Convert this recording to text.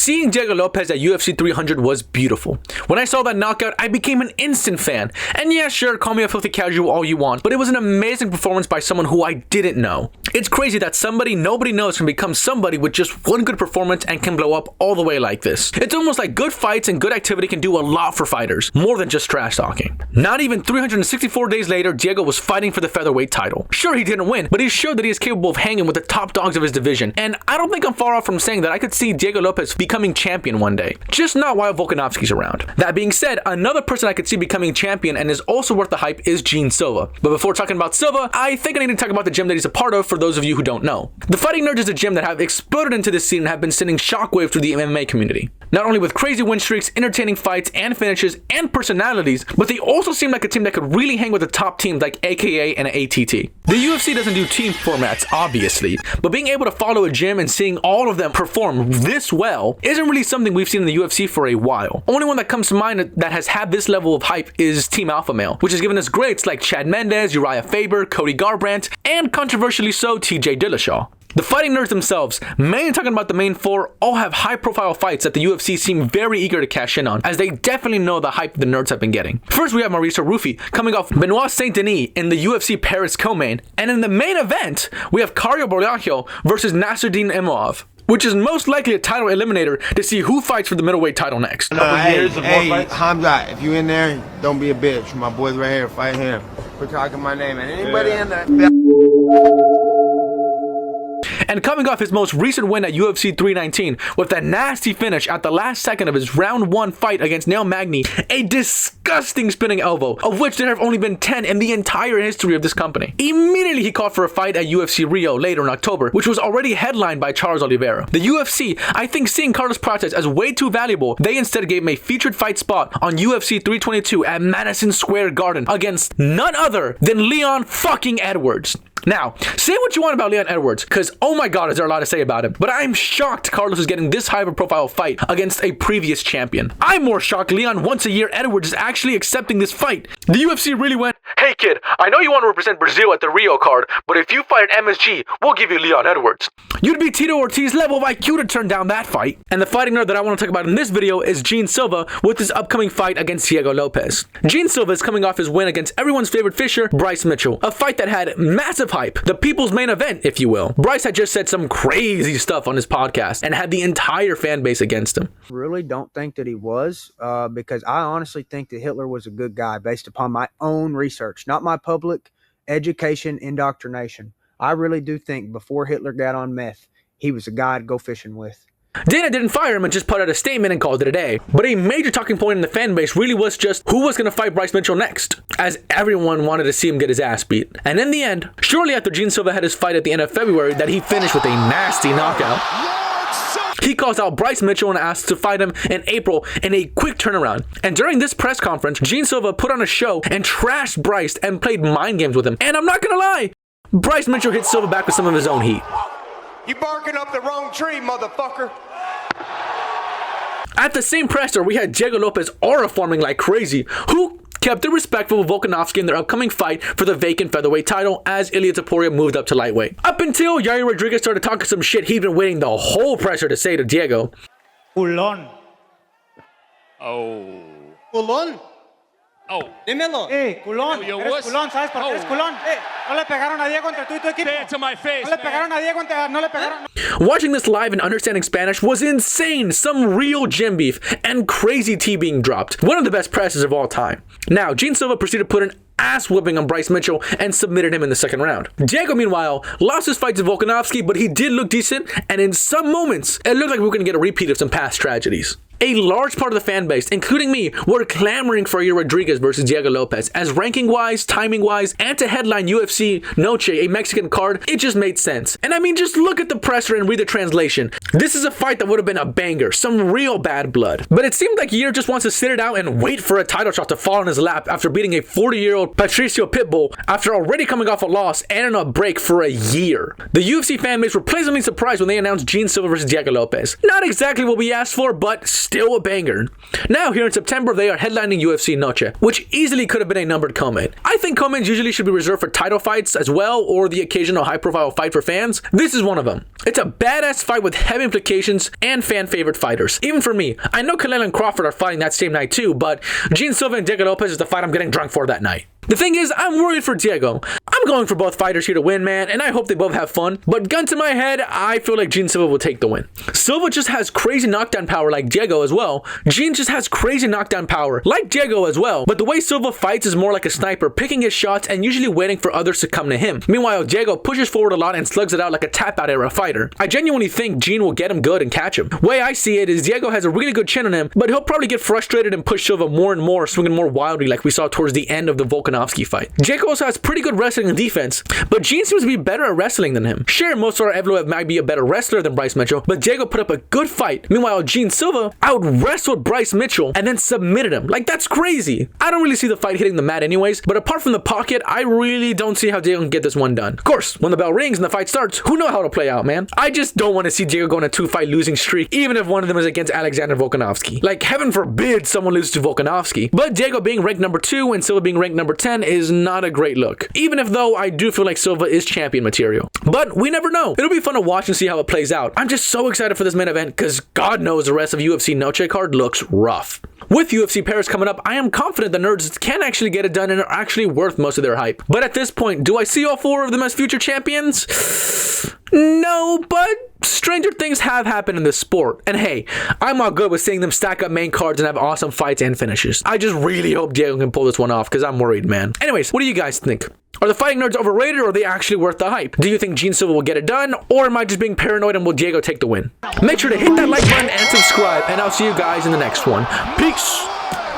Seeing Diego Lopes at UFC 300 was beautiful. When I saw that knockout, I became an instant fan. And yeah, sure, call me a filthy casual all you want, but it was an amazing performance by someone who I didn't know. It's crazy that somebody nobody knows can become somebody with just one good performance and can blow up all the way like this. It's almost like good fights and good activity can do a lot for fighters, more than just trash talking. Not even 364 days later, Diego was fighting for the featherweight title. Sure, he didn't win, but he showed that he is capable of hanging with the top dogs of his division, and I don't think I'm far off from saying that I could see Diego Lopes becoming champion one day, just not while Volkanovski's around. That being said, another person I could see becoming champion and is also worth the hype is Gene Silva. But before talking about Silva, I think I need to talk about the gym that he's a part of for those of you who don't know. The Fighting Nerds is a gym that have exploded into this scene and have been sending shockwaves through the MMA community. Not only with crazy win streaks, entertaining fights and finishes, and personalities, but they also seem like a team that could really hang with the top teams like AKA and ATT. The UFC doesn't do team formats, obviously, but being able to follow a gym and seeing all of them perform this well isn't really something we've seen in the UFC for a while. Only one that comes to mind that has had this level of hype is Team Alpha Male, which has given us greats like Chad Mendes, Uriah Faber, Cody Garbrandt, and controversially so, TJ Dillashaw. The Fighting Nerds themselves, mainly talking about the main four, all have high-profile fights that the UFC seem very eager to cash in on, as they definitely know the hype the nerds have been getting. First, we have Mauricio Rufy coming off Benoit Saint-Denis in the UFC Paris co-main, and in the main event, we have Caio Borralho versus Nasruddin Imavov, which is most likely a title eliminator to see who fights for the middleweight title next. Hey, Hamza, if you in there, don't be a bitch. My boy's right here, fight him. We're talking my name, and anybody in there. And coming off his most recent win at UFC 319 with that nasty finish at the last second of his round 1 fight against Neil Magny, a disgusting spinning elbow, of which there have only been 10 in the entire history of this company. Immediately he called for a fight at UFC Rio later in October, which was already headlined by Charles Oliveira. The UFC, I think seeing Carlos Prates as way too valuable, they instead gave him a featured fight spot on UFC 322 at Madison Square Garden against none other than Leon fucking Edwards. Now, say what you want about Leon Edwards, because oh my god is there a lot to say about him, but I'm shocked Carlos is getting this high of a profile fight against a previous champion. I'm more shocked Leon once a year Edwards is actually accepting this fight. The UFC really went, hey kid, I know you want to represent Brazil at the Rio card, but if you fight at MSG, we'll give you Leon Edwards. You'd be Tito Ortiz level of IQ to turn down that fight. And the fighting nerd that I want to talk about in this video is Gene Silva with his upcoming fight against Diego Lopes. Gene Silva is coming off his win against everyone's favorite fisher, Bryce Mitchell, a fight that had massive hype, the people's main event, if you will. Bryce had just said some crazy stuff on his podcast and had the entire fan base against him. Really don't think that he was, because I honestly think that Hitler was a good guy based upon my own research, not my public education indoctrination. I really do think before Hitler got on meth, he was a guy to go fishing with. Dana didn't fire him and just put out a statement and called it a day. But a major talking point in the fan base really was just who was going to fight Bryce Mitchell next, as everyone wanted to see him get his ass beat. And in the end, shortly after Gene Silva had his fight at the end of February that he finished with a nasty knockout, he calls out Bryce Mitchell and asks to fight him in April in a quick turnaround. And during this press conference, Gene Silva put on a show and trashed Bryce and played mind games with him. And I'm not going to lie, Bryce Mitchell hit Silva back with some of his own heat. You barking up the wrong tree, motherfucker. At the same presser, we had Diego Lopes aura forming like crazy, who kept it respectful with Volkanovski in their upcoming fight for the vacant featherweight title as Ilia Topuria moved up to lightweight. Up until Yair Rodriguez started talking some shit he'd been waiting the whole presser to say to Diego. Culón. Oh. Culón. Oh. Dímelo. Culón. Yo, Eres culón, ¿sabes por qué eres culón? No le pegaron a Diego entre tú y tu equipo. Say it to my face, No le pegaron a Diego no le pegaron. Watching this live and understanding Spanish was insane. Some real gym beef and crazy tea being dropped. One of the best presses of all time. Now, Gene Silva proceeded to put an ass whooping on Bryce Mitchell and submitted him in the second round. Diego, meanwhile, lost his fight to Volkanovski, but he did look decent, and in some moments, it looked like we were going to get a repeat of some past tragedies. A large part of the fan base, including me, were clamoring for Yair Rodriguez versus Diego Lopes, as ranking-wise, timing-wise, and to headline UFC Noche, a Mexican card, it just made sense. And I mean, just look at the presser and read the translation. This is a fight that would have been a banger, some real bad blood. But it seemed like Yair just wants to sit it out and wait for a title shot to fall in his lap after beating a 40-year-old Patricio Pitbull after already coming off a loss and on a break for a year. The UFC fan base were pleasantly surprised when they announced Gene Silva versus Diego Lopes. Not exactly what we asked for, but still a banger. Now here in September, they are headlining UFC Noche, which easily could have been a numbered co-main. I think co-mains usually should be reserved for title fights as well, or the occasional high-profile fight for fans. This is one of them. It's a badass fight with heavy implications and fan-favorite fighters. Even for me, I know Canelo and Crawford are fighting that same night too, but Gene Silva and Diego Lopes is the fight I'm getting drunk for that night. The thing is, I'm worried for Diego. I'm going for both fighters here to win, man, and I hope they both have fun. But gun to my head, I feel like Gene Silva will take the win. Silva just has crazy knockdown power like Diego as well. Gene just has crazy knockdown power like Diego as well. But the way Silva fights is more like a sniper, picking his shots and usually waiting for others to come to him. Meanwhile, Diego pushes forward a lot and slugs it out like a tap-out era fighter. I genuinely think Gene will get him good and catch him. Way I see it is Diego has a really good chin on him, but he'll probably get frustrated and push Silva more and more, swinging more wildly like we saw towards the end of the Volkanovski fight. Diego also has pretty good wrestling and defense, but Gene seems to be better at wrestling than him. Sure, Mozart Evloev might be a better wrestler than Bryce Mitchell, but Diego put up a good fight. Meanwhile, Gene Silva out-wrestled Bryce Mitchell and then submitted him. Like, that's crazy. I don't really see the fight hitting the mat anyways, but apart from the pocket, I really don't see how Diego can get this one done. Of course, when the bell rings and the fight starts, who knows how it'll play out, man? I just don't want to see Diego go on a 2-fight losing streak, even if one of them is against Alexander Volkanovski. Like, heaven forbid someone loses to Volkanovski. But Diego being ranked number 2 and Silva being ranked number 10 is not a great look. Even if though I do feel like Silva is champion material. But we never know. It'll be fun to watch and see how it plays out. I'm just so excited for this main event because God knows the rest of UFC Noche card looks rough. With UFC Paris coming up, I am confident the nerds can actually get it done and are actually worth most of their hype. But at this point, do I see all 4 of them as future champions? No, but stranger things have happened in this sport. And hey, I'm all good with seeing them stack up main cards and have awesome fights and finishes. I just really hope Diego can pull this one off because I'm worried, man. Anyways, what do you guys think? Are the fighting nerds overrated or are they actually worth the hype? Do you think Gene Silva will get it done, or am I just being paranoid and will Diego take the win? Make sure to hit that like button and subscribe, and I'll see you guys in the next one. Peace!